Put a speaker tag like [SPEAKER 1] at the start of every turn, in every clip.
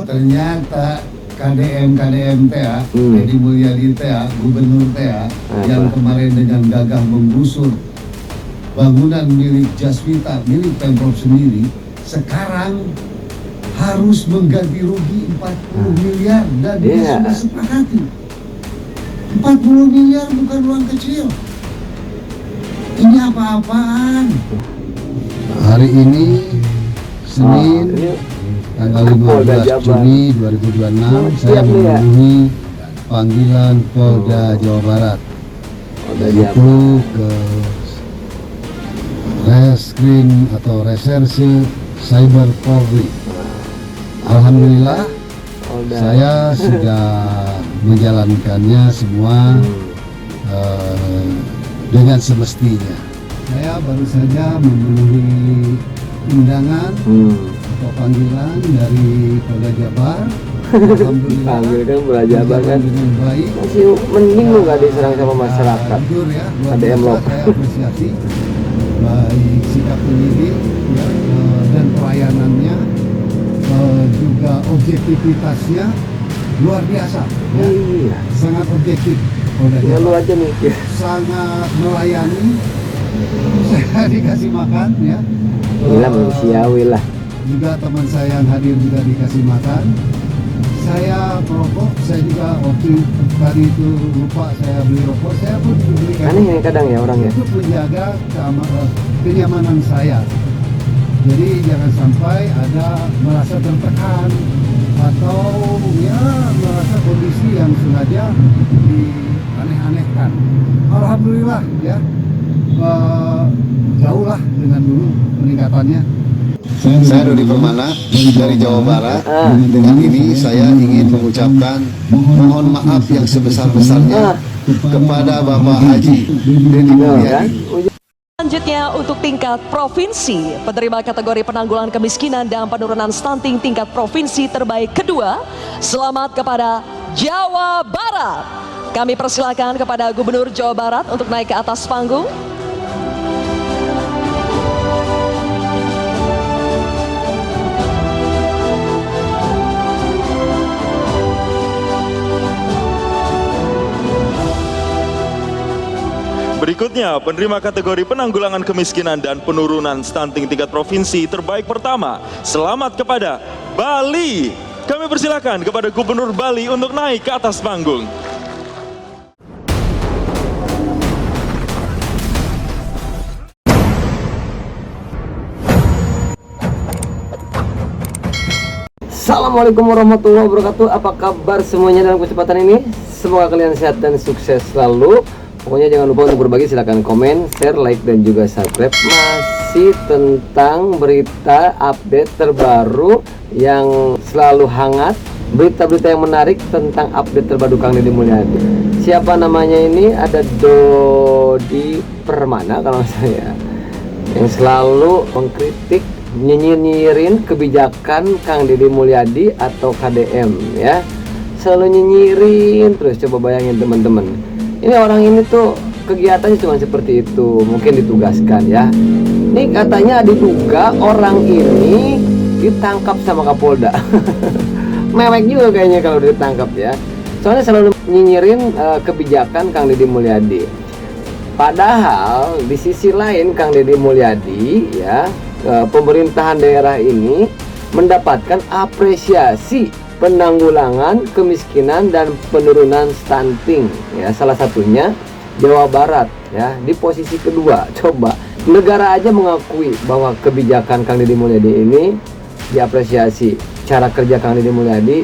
[SPEAKER 1] ternyata KDM teh, Deddy Mulyadi teh, Gubernur teh, yang kemarin dengan gagah menggusur bangunan milik Jaswita, milik Pemprov sendiri, sekarang harus mengganti rugi 40 miliar dan dia sudah sepakati. 40 miliar bukan uang kecil. Ini apa-apaan? Hari ini Senin tanggal 15 Juni 2026 saya memenuhi panggilan Polda Jawa Barat, yaitu ke Reskrim atau Reserse Cyber Polri. Alhamdulillah saya sudah menjalankannya semua dengan semestinya. Saya baru saja memenuhi undangan atau panggilan dari Polda Jabar. Alhamdulillah.
[SPEAKER 2] Panggilan Polda Jabar kan
[SPEAKER 1] dengan baik.
[SPEAKER 2] Masih mending lu nggak diserang sama masyarakat.
[SPEAKER 1] Jujur ya,
[SPEAKER 2] ada envelope.
[SPEAKER 1] Saya apresiasi baik sikap penyidik ya, dan pelayanannya, juga objektivitasnya luar biasa. Ya.
[SPEAKER 2] Iya.
[SPEAKER 1] Sangat objektif. Polda
[SPEAKER 2] Ya lu
[SPEAKER 1] Jabar.
[SPEAKER 2] aja mikir.
[SPEAKER 1] Sangat melayani. Saya dikasih makan ya.
[SPEAKER 2] Gila manusiawi lah.
[SPEAKER 1] Juga teman saya yang hadir juga dikasih makan. Saya merokok, saya juga waktu tadi itu lupa saya beli rokok, saya pun belikan.
[SPEAKER 2] Aneh ini kadang ya orang ya.
[SPEAKER 1] Untuk menjaga kenyamanan saya. Jadi jangan sampai ada merasa tertekan atau ya merasa kondisi yang sengaja dianeh-anehkan. Alhamdulillah ya, jauh lah dengan dulu peningkatannya. Saya Dodi Permana dari Jawa Barat. Dengan ini saya ingin mengucapkan mohon maaf yang sebesar-besarnya kepada Bapak Haji Deddy Mulyadi.
[SPEAKER 3] Selanjutnya untuk tingkat provinsi, penerima kategori penanggulangan kemiskinan dan penurunan stunting tingkat provinsi terbaik kedua, selamat kepada Jawa Barat. Kami persilakan kepada Gubernur Jawa Barat untuk naik ke atas panggung.
[SPEAKER 4] Berikutnya, penerima kategori penanggulangan kemiskinan dan penurunan stunting tingkat provinsi terbaik pertama, selamat kepada Bali. Kami persilakan kepada Gubernur Bali untuk naik ke atas panggung.
[SPEAKER 2] Assalamualaikum warahmatullahi wabarakatuh. Apa kabar semuanya dalam kesempatan ini? Semoga kalian sehat dan sukses selalu. Pokoknya jangan lupa untuk berbagi, silahkan komen, share, like, dan juga subscribe. Masih tentang berita update terbaru yang selalu hangat, berita-berita yang menarik tentang update terbaru Kang Deddy Mulyadi. Siapa namanya ini? Ada Dodi Permana kalau saya, yang selalu mengkritik, nyinyirin kebijakan Kang Deddy Mulyadi atau KDM ya. Selalu nyinyirin terus. Coba bayangin teman-teman. Ini orang ini tuh kegiatannya cuma seperti itu, mungkin ditugaskan ya. Ini katanya diduga orang ini ditangkap sama Kapolda. Mewek juga kayaknya kalau ditangkap ya. Soalnya selalu nyinyirin kebijakan Kang Deddy Mulyadi. Padahal di sisi lain Kang Deddy Mulyadi ya, pemerintahan daerah ini mendapatkan apresiasi penanggulangan kemiskinan dan penurunan stunting ya, salah satunya Jawa Barat ya, di posisi kedua. Coba negara aja mengakui bahwa kebijakan Kang Deddy Mulyadi ini diapresiasi, cara kerja Kang Deddy Mulyadi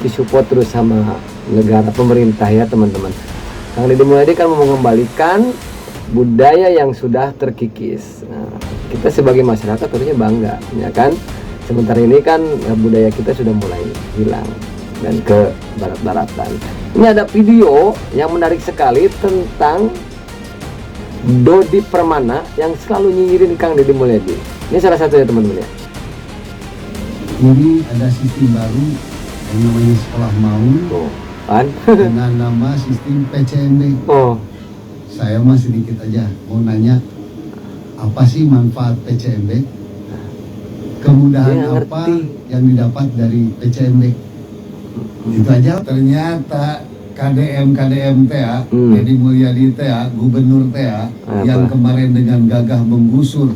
[SPEAKER 2] disupport terus sama negara, pemerintah ya teman-teman. Kang Deddy Mulyadi kan mau mengembalikan budaya yang sudah terkikis. Nah, kita sebagai masyarakat harusnya bangga ya kan. Sementara ini kan budaya kita sudah mulai hilang dan ke barat-baratan. Ini ada video yang menarik sekali tentang Dodi Permana yang selalu nyinyirin Kang Deddy Mulyadi. Ini salah satunya teman-teman ya.
[SPEAKER 1] Ini ada sistem baru yang namanya sekolah maung
[SPEAKER 2] Kan?
[SPEAKER 1] dengan nama sistem PCMB. Saya mah sedikit aja mau nanya, apa sih manfaat PCMB? kemudahan
[SPEAKER 2] Dia nggak
[SPEAKER 1] apa
[SPEAKER 2] ngerti.
[SPEAKER 1] yang didapat dari PCMD. Itu aja. Ternyata KDM TA, Deddy Mulyadi TA, Gubernur TA yang kemarin dengan gagah menggusur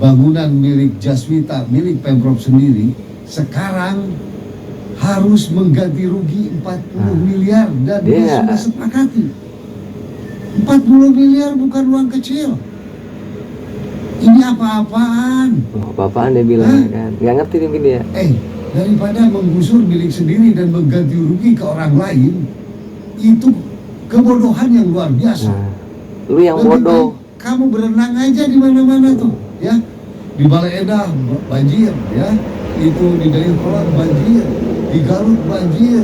[SPEAKER 1] bangunan milik Jaswita, milik Pemprov sendiri, sekarang harus mengganti rugi 40 miliar dan dia sudah sepakati. 40 miliar bukan uang kecil. Ini apa-apaan?
[SPEAKER 2] Apa-apaan dia bilang kan. Nggak ngerti mungkin dia.
[SPEAKER 1] Daripada menggusur milik sendiri dan mengganti rugi ke orang lain, itu kebodohan yang luar biasa.
[SPEAKER 2] Lu yang
[SPEAKER 1] Lebih
[SPEAKER 2] bodoh.
[SPEAKER 1] baik kamu berenang aja di mana-mana tuh, ya. Di Bale Endah banjir, ya. Itu di Dayakolot banjir, di Garut banjir,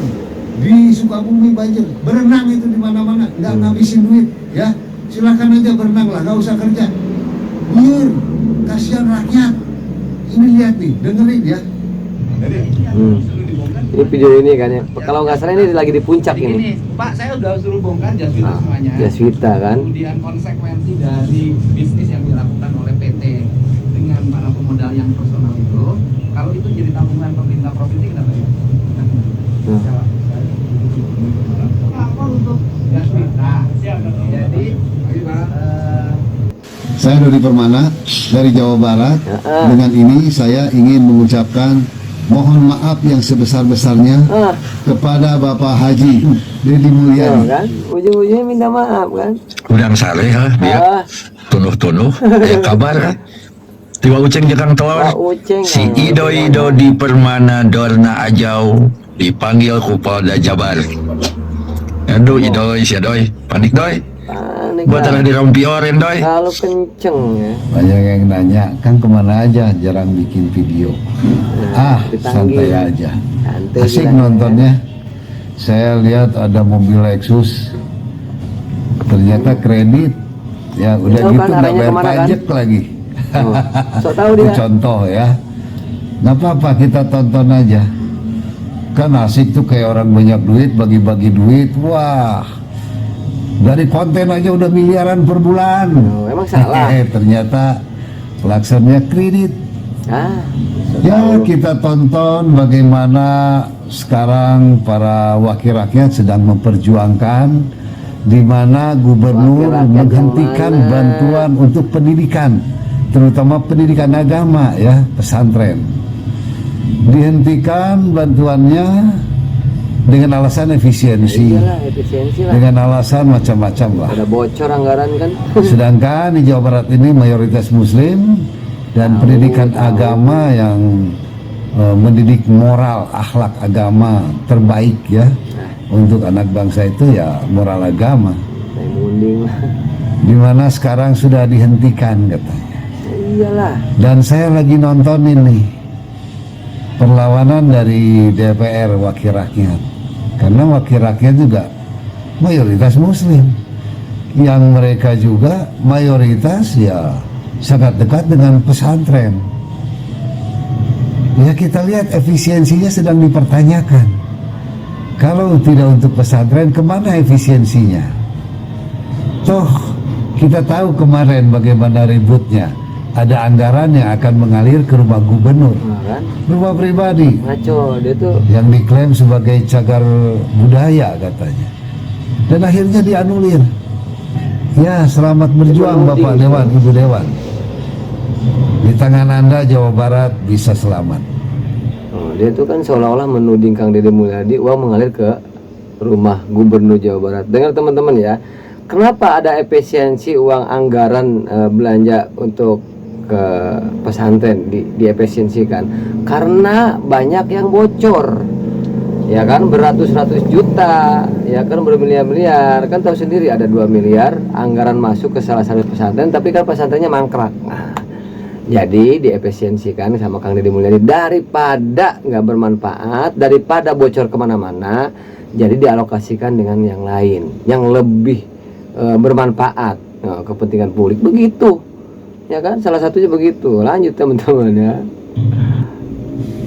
[SPEAKER 1] di Sukabumi banjir. Berenang itu di mana-mana, nggak ngabisin duit, ya. Silakan aja berenang lah, nggak usah kerja. Biar kasihan rakyat. Ini lihat nih, dengerin ya.
[SPEAKER 2] Ini video ini kan ya. Kalau nggak salah ini lagi di puncak
[SPEAKER 5] Jadi
[SPEAKER 2] ini.
[SPEAKER 5] gini, Pak, saya udah suruh bongkar Jaswita semuanya.
[SPEAKER 2] Jaswita kan.
[SPEAKER 5] Kemudian konsekuensi dari bisnis yang dilakukan oleh PT dengan para pemodal yang personal itu, kalau itu jadi tanggungan pemerintah provinsi kita bayar. Jawab. Apa untuk Jaswita? Jadi
[SPEAKER 1] Saya Dodi Permana dari Jawa Barat. Dengan ini saya ingin mengucapkan mohon maaf yang sebesar-besarnya kepada Bapak Haji Deddy Mulyadi.
[SPEAKER 2] Kan? Ujung-ujungnya minta maaf kan.
[SPEAKER 6] Udang sare dia tunuh-tunuh kabar kan tiba uceng jekang tolor
[SPEAKER 2] Uceng.
[SPEAKER 6] si Ido di Permana Dorna Ajau dipanggil ku Polda Jabar. Aduh Idoy si Idoy panik doy
[SPEAKER 2] Panik.
[SPEAKER 6] buat ada di rompi oren doy.
[SPEAKER 2] Kalau kenceng ya.
[SPEAKER 1] Banyak yang nanya, Kang kemana aja jarang bikin video.
[SPEAKER 2] Dipanggil.
[SPEAKER 1] Santai aja.
[SPEAKER 2] Santai
[SPEAKER 1] Asik
[SPEAKER 2] bilangnya.
[SPEAKER 1] nontonnya. Saya lihat ada mobil Lexus, ternyata kredit. Ya udah
[SPEAKER 2] Tahu
[SPEAKER 1] gitu
[SPEAKER 2] kan
[SPEAKER 1] nggak
[SPEAKER 2] arahnya
[SPEAKER 1] bayar
[SPEAKER 2] kemana kan?
[SPEAKER 1] pajak lagi.
[SPEAKER 2] So tahu
[SPEAKER 1] Itu
[SPEAKER 2] dia.
[SPEAKER 1] contoh ya. Nggak apa-apa kita tonton aja. Kan asik tuh kayak orang banyak duit bagi-bagi duit. Wah, dari konten aja udah miliaran per bulan.
[SPEAKER 2] Emang salah.
[SPEAKER 1] Ternyata pelaksananya kredit. Ya kita tonton bagaimana sekarang para wakil rakyat sedang memperjuangkan di mana gubernur
[SPEAKER 2] Wakil rakyat
[SPEAKER 1] menghentikan
[SPEAKER 2] yang mana?
[SPEAKER 1] bantuan untuk pendidikan, terutama pendidikan agama ya, pesantren. Dihentikan bantuannya dengan alasan efisiensi,
[SPEAKER 2] Iyalah, efisiensi lah.
[SPEAKER 1] dengan alasan macam-macam lah.
[SPEAKER 2] Ada bocor anggaran kan.
[SPEAKER 1] Sedangkan di Jawa Barat ini mayoritas Muslim dan pendidikan agama yang mendidik moral, akhlak agama terbaik ya untuk anak bangsa itu ya moral agama.
[SPEAKER 2] Naik munding.
[SPEAKER 1] Dimana sekarang sudah dihentikan katanya.
[SPEAKER 2] Iyalah.
[SPEAKER 1] Dan saya lagi nonton ini perlawanan dari DPR wakil rakyat, karena wakil rakyat juga mayoritas Muslim, yang mereka juga mayoritas ya sangat dekat dengan pesantren. Ya kita lihat efisiensinya sedang dipertanyakan. Kalau tidak untuk pesantren, kemana efisiensinya? Toh kita tahu kemarin bagaimana ributnya. Ada anggaran yang akan mengalir ke rumah gubernur,
[SPEAKER 2] Kan?
[SPEAKER 1] rumah pribadi
[SPEAKER 2] Ngaco dia tuh.
[SPEAKER 1] yang diklaim sebagai cagar budaya katanya, dan akhirnya dianulir. Ya selamat berjuang Bapak Dewan, Ibu Dewan. Di tangan Anda Jawa Barat bisa selamat.
[SPEAKER 2] Dia tuh kan seolah-olah menuding Kang Deddy Mulyadi uang mengalir ke rumah gubernur Jawa Barat. Dengar teman-teman ya, kenapa ada efisiensi uang anggaran belanja untuk ke pesantren diefisiensikan? Karena banyak yang bocor, ya kan, beratus-ratus juta, ya kan, bermiliar-miliar. Kan tahu sendiri ada 2 miliar anggaran masuk ke salah satu pesantren, tapi kan pesantrennya mangkrak. Nah, jadi diefisiensikan sama Kang Deddy Mulyadi daripada nggak bermanfaat, daripada bocor kemana-mana, jadi dialokasikan dengan yang lain yang lebih bermanfaat, kepentingan publik, begitu ya kan, salah satunya begitu. Lanjut teman-teman ya.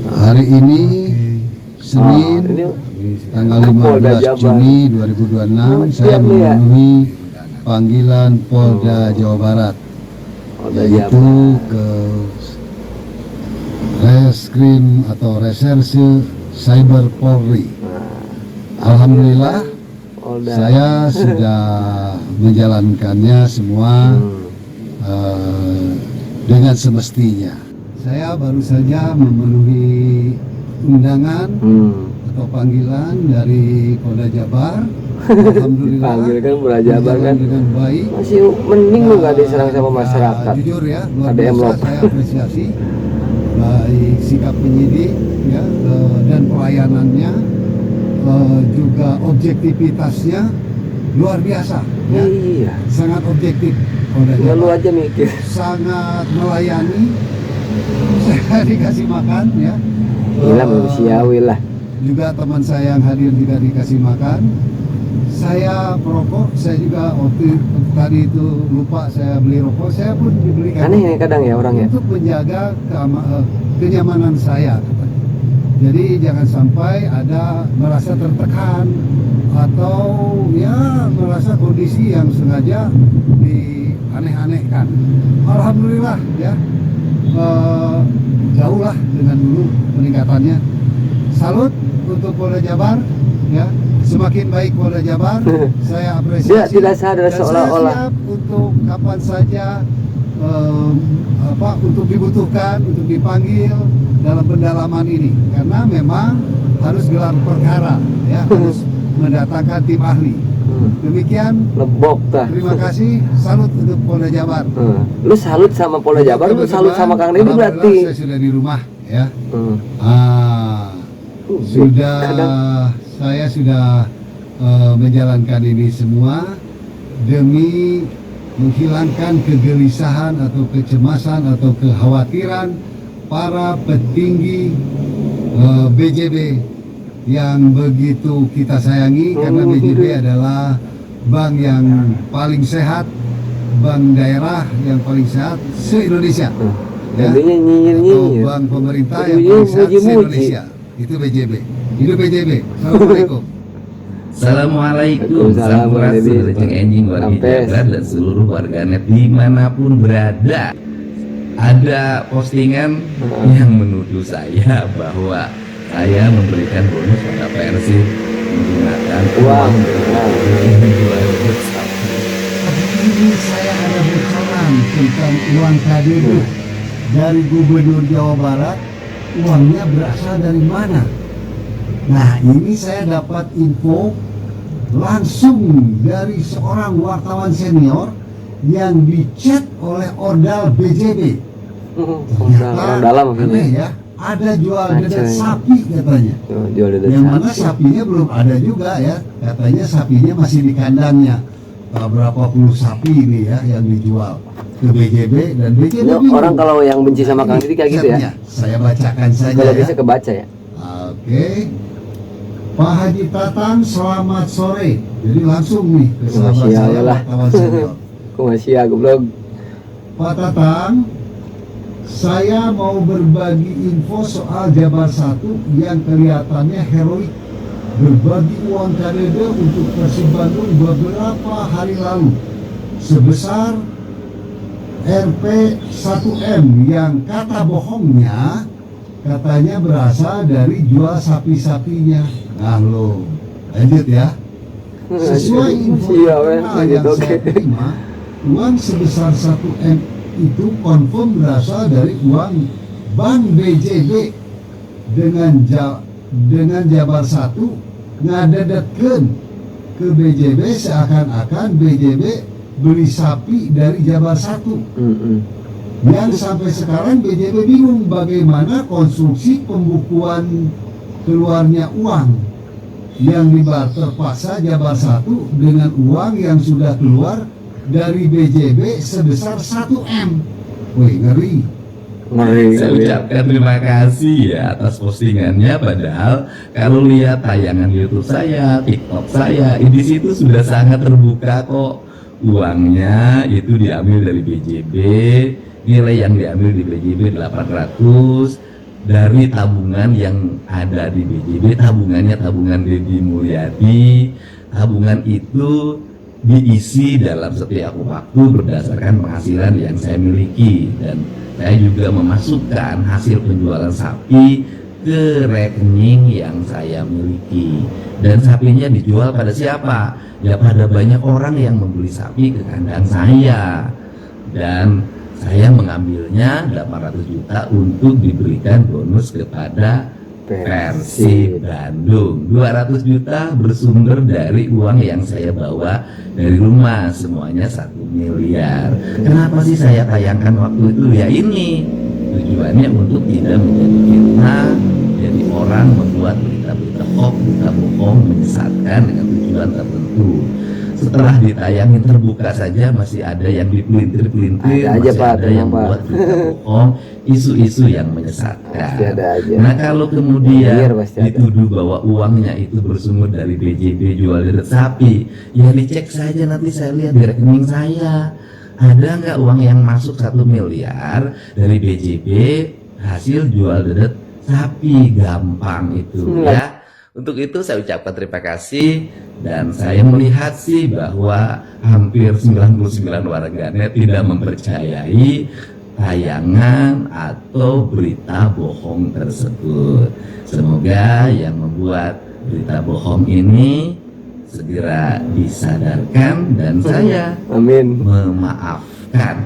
[SPEAKER 1] Hari ini Senin
[SPEAKER 2] ini
[SPEAKER 1] tanggal
[SPEAKER 2] Polda
[SPEAKER 1] 15
[SPEAKER 2] Jabar.
[SPEAKER 1] Juni 2026 saya
[SPEAKER 2] Siap nih ya.
[SPEAKER 1] memenuhi panggilan Polda Jawa Barat,
[SPEAKER 2] Polda
[SPEAKER 1] yaitu
[SPEAKER 2] Jabar.
[SPEAKER 1] ke Reskrim atau Reserse Cyber Polri. Alhamdulillah
[SPEAKER 2] Polda.
[SPEAKER 1] saya sudah menjalankannya semua dengan semestinya. Saya baru saja memenuhi undangan atau panggilan dari Polda Jabar. Alhamdulillah.
[SPEAKER 2] Panggil kan Polda Jabar kan.
[SPEAKER 1] Dengan baik.
[SPEAKER 2] Masih mending lu nggak diserang sama masyarakat.
[SPEAKER 1] Jujur ya, luar
[SPEAKER 2] Ada
[SPEAKER 1] biasa
[SPEAKER 2] envelope.
[SPEAKER 1] saya apresiasi baik sikap penyidik ya dan pelayanannya, juga objektivitasnya luar biasa ya.
[SPEAKER 2] Iya.
[SPEAKER 1] Sangat objektif Polda
[SPEAKER 2] Tinggal lu
[SPEAKER 1] Jabar.
[SPEAKER 2] aja mikir.
[SPEAKER 1] Sangat melayani. Saya dikasih makan ya.
[SPEAKER 2] Gila manusiawi lah.
[SPEAKER 1] Juga teman saya yang hadir juga dikasih makan. Saya perokok, saya juga waktu tadi itu lupa saya beli rokok, saya pun dibelikan.
[SPEAKER 2] Aneh nih kadang ya orang ya.
[SPEAKER 1] Untuk menjaga kenyamanan saya. Jadi jangan sampai ada merasa tertekan atau ya merasa kondisi yang sengaja dianeh-anehkan. Alhamdulillah ya, jauh lah dengan dulu peningkatannya. Salut untuk Polda Jabar ya, semakin baik Polda Jabar. Saya apresiasi.
[SPEAKER 2] Dia tidak sadar
[SPEAKER 1] dan
[SPEAKER 2] seolah-olah.
[SPEAKER 1] saya siap untuk kapan saja untuk dibutuhkan, untuk dipanggil dalam pendalaman ini, karena memang harus gelar perkara ya, harus mendatangkan tim ahli. Demikian,
[SPEAKER 2] Lebok dah.
[SPEAKER 1] terima kasih, salut untuk Polda Jabar.
[SPEAKER 2] Lu salut sama Polda Jabar, lu salut sama Kang Deddy
[SPEAKER 1] Alhamdulillah
[SPEAKER 2] berarti.
[SPEAKER 1] saya sudah di rumah ya.
[SPEAKER 2] Kadang-
[SPEAKER 1] Saya sudah menjalankan ini semua demi menghilangkan kegelisahan atau kecemasan atau kekhawatiran para petinggi BJB yang begitu kita sayangi, karena BJB adalah bank yang paling sehat, bank daerah yang paling sehat se-Indonesia.
[SPEAKER 2] Jadinya
[SPEAKER 1] Atau
[SPEAKER 2] nyinyir-nyinyir.
[SPEAKER 1] bank pemerintah
[SPEAKER 2] Jadi
[SPEAKER 1] yang paling sehat
[SPEAKER 2] muji-muji.
[SPEAKER 1] se-Indonesia. Itu BJB. Hidup BJB. Assalamualaikum.
[SPEAKER 7] Assalamualaikum,
[SPEAKER 2] Waalaikumsalam,
[SPEAKER 7] sampurasun,
[SPEAKER 2] Deddy.
[SPEAKER 7] Ceng Enjing, warga
[SPEAKER 2] Sampes.
[SPEAKER 7] Jabar dan seluruh warganet dimanapun berada. Ada postingan yang menuduh saya bahwa saya memberikan bonus pada Persib menggunakan
[SPEAKER 2] Uang.
[SPEAKER 1] Ini saya ada bocoran tentang uang KDB dari Gubernur Jawa Barat. Uangnya berasal dari mana? Nah, ini saya dapat info langsung dari seorang wartawan senior yang dicet oleh Ordal BJB.
[SPEAKER 2] Orang dalam
[SPEAKER 1] aneh
[SPEAKER 2] maksudnya.
[SPEAKER 1] ya, ada jual
[SPEAKER 2] Aceh.
[SPEAKER 1] dedet sapi katanya.
[SPEAKER 2] Jual dedet
[SPEAKER 1] Yang mana
[SPEAKER 2] sapi.
[SPEAKER 1] sapinya belum ada juga ya, katanya sapinya masih di kandangnya. Berapa puluh sapi ini ya yang dijual ke BJB, dan BJB
[SPEAKER 2] Ini
[SPEAKER 1] bingung.
[SPEAKER 2] orang kalau yang benci sama Kang Deddy kayak gitu ya.
[SPEAKER 1] Chatnya, saya bacakan saja
[SPEAKER 2] Kalau
[SPEAKER 1] ya.
[SPEAKER 2] bisa kebaca ya.
[SPEAKER 1] Oke. Pak Haji Tatang, selamat sore. Jadi langsung nih ke sahabat
[SPEAKER 2] Masya
[SPEAKER 1] saya,
[SPEAKER 2] Allah.
[SPEAKER 1] wartawan senior.
[SPEAKER 2] Kok masih ya goblok.
[SPEAKER 1] Pak Tatang, saya mau berbagi info soal Jabar 1 yang kelihatannya heroik. Berbagi uang KDD untuk Persib Bandung beberapa hari lalu sebesar Rp 1M yang kata bohongnya katanya berasal dari jual sapi-sapinya. Nah lo, lanjut ya. Sesuai info
[SPEAKER 2] Iya,
[SPEAKER 1] internal
[SPEAKER 2] lanjut,
[SPEAKER 1] yang saya
[SPEAKER 2] oke.
[SPEAKER 1] terima, uang sebesar 1M itu confirm berasal dari uang Bank BJB dengan Jabar 1 ngadedetkeun ke BJB seakan-akan BJB beli sapi dari Jabar 1. Yang sampai sekarang BJB bingung bagaimana konstruksi pembukuan keluarnya uang yang dibarter paksa Jabar 1 dengan uang yang sudah keluar dari BJB sebesar 1M. Wih, ngeri.
[SPEAKER 7] Saya ucapkan terima kasih ya atas postingannya. Padahal kalau lihat tayangan YouTube saya, TikTok saya, di situ sudah sangat terbuka kok. Uangnya itu diambil dari BJB, nilai yang diambil di BJB 800 dari tabungan yang ada di BJB, tabungannya tabungan Deddy Mulyadi. Tabungan itu diisi dalam setiap waktu berdasarkan penghasilan yang saya miliki, dan saya juga memasukkan hasil penjualan sapi ke rekening yang saya miliki. Dan sapinya dijual pada siapa? Ya pada banyak orang yang membeli sapi ke kandang saya, dan saya mengambilnya 800 juta untuk diberikan bonus kepada Persib Bandung. 200 juta bersumber dari uang yang saya bawa dari rumah, semuanya 1 miliar. Kenapa sih saya tayangkan waktu itu? Ya ini tujuannya untuk tidak menjadi fitnah, jadi orang membuat berita-berita hoax, berita bohong, menyesatkan dengan tujuan tertentu. Setelah ditayangin terbuka saja masih ada yang dipelintir-pelintir,
[SPEAKER 2] Ada aja,
[SPEAKER 7] masih
[SPEAKER 2] Pak,
[SPEAKER 7] ada yang
[SPEAKER 2] Pak.
[SPEAKER 7] membuat berita bohong, isu-isu yang menyesatkan.
[SPEAKER 2] Pasti ada aja.
[SPEAKER 7] Nah kalau kemudian
[SPEAKER 2] Iya, pasti ada.
[SPEAKER 7] dituduh bahwa uangnya itu bersumber dari BJB jual dedet sapi, ya dicek saja, nanti saya lihat di rekening saya ada nggak uang yang masuk 1 miliar dari BJB hasil jual dedet sapi. Gampang itu ya. Untuk itu saya ucapkan terima kasih, dan saya melihat sih bahwa hampir 99 warganet tidak mempercayai tayangan atau berita bohong tersebut. Semoga yang membuat berita bohong ini segera disadarkan, dan saya
[SPEAKER 2] Amin.
[SPEAKER 7] memaafkan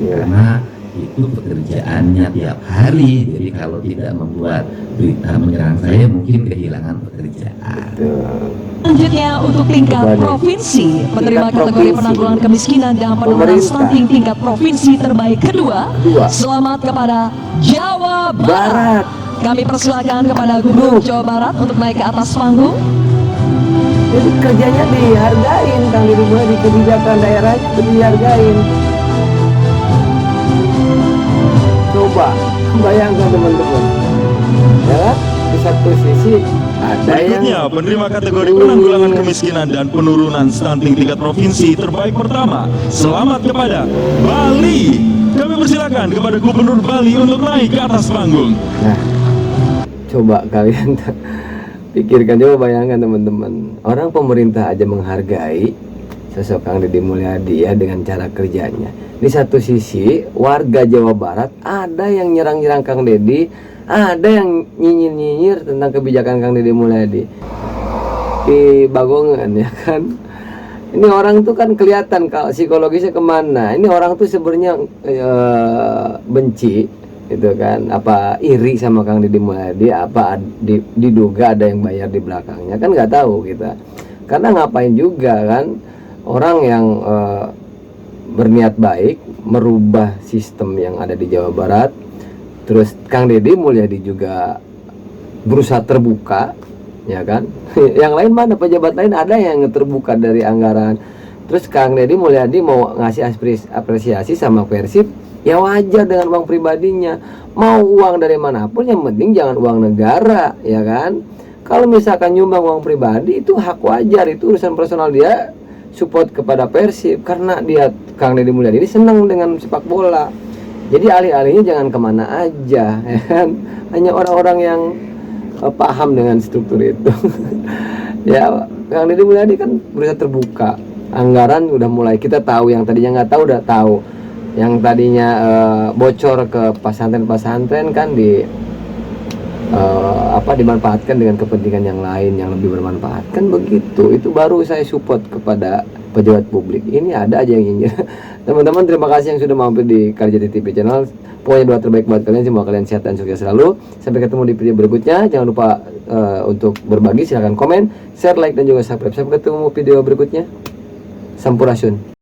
[SPEAKER 2] Ya.
[SPEAKER 7] karena itu pekerjaannya tiap hari. Jadi kalau tidak membuat berita menyerang saya, mungkin kehilangan pekerjaan.
[SPEAKER 3] Selanjutnya untuk tingkat
[SPEAKER 2] Coba nih.
[SPEAKER 3] provinsi, penerima
[SPEAKER 2] Tingkat
[SPEAKER 3] kategori
[SPEAKER 2] provinsi.
[SPEAKER 3] penanggulangan kemiskinan dan penurunan
[SPEAKER 2] Pemerintah.
[SPEAKER 3] stunting tingkat provinsi terbaik kedua.
[SPEAKER 2] Kedua.
[SPEAKER 3] Selamat kepada Jawa Barat.
[SPEAKER 2] Barat.
[SPEAKER 3] Kami persilakan kepada Gubernur Jawa Barat untuk naik ke atas panggung.
[SPEAKER 2] Jadi kerjanya dihargain, Kang Deddy Mulyadi, kebijakan daerahnya itu dihargain. Coba bayangkan teman-teman, ya kan? Di satu sisi ada yang
[SPEAKER 4] Berikutnya, penerima kategori penanggulangan kemiskinan dan penurunan stunting tingkat provinsi terbaik pertama. Selamat kepada Bali. Kami persilakan kepada Gubernur Bali untuk naik ke atas panggung.
[SPEAKER 2] Nah, coba kalian pikirkan, coba bayangkan teman-teman, orang pemerintah aja menghargai sosok Kang Deddy Mulyadi ya dengan cara kerjanya. Di satu sisi warga Jawa Barat ada yang nyerang-nyerang Kang Deddy, ada yang nyinyir-nyinyir tentang kebijakan Kang Deddy Mulyadi di Bagongan, ya kan. Ini orang tuh kan kelihatan kalau psikologisnya kemana. Ini orang tuh sebenarnya benci, itu kan, apa iri sama Kang Deddy Mulyadi, apa diduga ada yang bayar di belakangnya, kan nggak tahu kita. Karena ngapain juga kan orang yang berniat baik merubah sistem yang ada di Jawa Barat. Terus Kang Deddy Mulyadi juga berusaha terbuka, ya kan. Yang lain mana, pejabat lain ada yang terbuka dari anggaran. Terus Kang Deddy Mulyadi mau ngasih apresiasi sama Persib, ya wajar dengan uang pribadinya. Mau uang dari manapun, yang penting jangan uang negara, ya kan. Kalau misalkan nyumbang uang pribadi itu hak wajar, itu urusan personal dia. Support kepada Persib karena dia, Kang Deddy Mulyadi ini senang dengan sepak bola. Jadi alih-alihnya jangan kemana aja, ya kan. Hanya orang-orang yang paham dengan struktur itu. Ya, Kang Deddy Mulyadi kan berusaha terbuka. Anggaran udah mulai kita tahu, yang tadinya nggak tahu udah tahu. Yang tadinya bocor ke pesantren-pesantren kan dimanfaatkan dengan kepentingan yang lain yang lebih bermanfaat, kan begitu. Itu baru saya support kepada pejabat publik. Ini ada aja yang ingin. Teman-teman, terima kasih yang sudah mampir di Kalijati TV channel. Pokoknya doa terbaik buat kalian, semoga kalian sehat dan sukses selalu. Sampai ketemu di video berikutnya. Jangan lupa untuk berbagi, silahkan komen, share, like, dan juga subscribe. Sampai ketemu video berikutnya. Sampurasun.